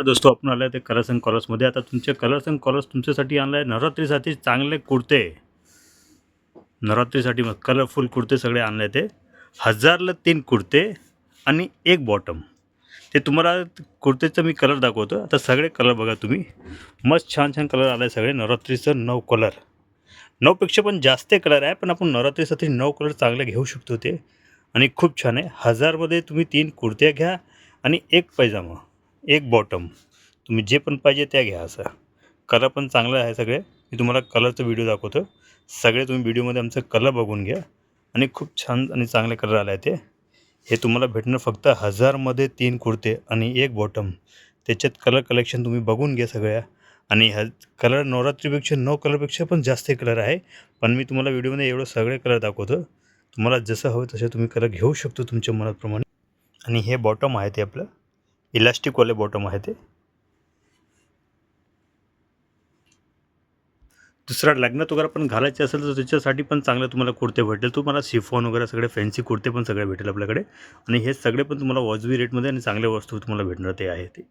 दोस्तों आपण आलं ते कलर्स अँड कॉलर्समध्ये. आता तुमचे कलर्स अँड कॉलर्स तुमच्यासाठी आणलं आहे नवरात्रीसाठी चांगले कुर्ते. नवरात्रीसाठी मग कलरफुल कुर्ते सगळे आणले ते 1000ला 3 कुर्ते आणि 1 बॉटम. ते तुम्हाला कुर्तेचा मी कलर दाखवतो. आता सगळे कलर बघा तुम्ही, मस्त छान छान कलर आले सगळे. नवरात्रीचं 9 कलर, 9 पेक्षा पण जास्त कलर आहे, पण आपण नवरात्रीसाठी 9 कलर चांगले घेऊ शकतो ते. आणि खूप छान आहे. 1000मध्ये तुम्ही 3 कुर्त्या घ्या आणि 1 पैजामा, 1 बॉटम. तुम्ही जे पण पाहिजे त्या घ्या. असं कलर पण चांगलं आहे सगळे. मी तुम्हाला कलरचा व्हिडिओ दाखवतो. सगळे तुम्ही व्हिडिओमध्ये आमचा कलर बघून घ्या. आणि खूप छान आणि चांगले कलर आले आहे ते. हे तुम्हाला भेटणार फक्त 1000मध्ये 3 कुर्ते आणि 1 बॉटम. त्याच्यात कलर कलेक्शन तुम्ही बघून घ्या सगळ्या. आणि कलर नवरात्रीपेक्षा 9 कलरपेक्षा पण जास्त कलर आहे. पण मी तुम्हाला व्हिडिओमध्ये एवढं सगळे कलर दाखवतो. तुम्हाला जसं हवं तसे तुम्ही कलर घेऊ शकतो तुमच्या मनाप्रमाणे. आणि हे बॉटम आहे ते आपलं इलास्टिकवाले बॉटम आहे ते. दुसरा लग्नात वगैरे पण घालायचे असेल तर त्याच्यासाठी पण चांगले तुम्हाला कुर्ते भेटेल. तुम्हाला शिफॉन वगैरे सगळे फॅन्सी कुर्ते पण सगळे भेटेल आपल्याकडे. आणि हे सगळे पण तुम्हाला वाजवी रेटमध्ये आणि चांगल्या वस्तू तुम्हाला भेटणार ते आहे ते.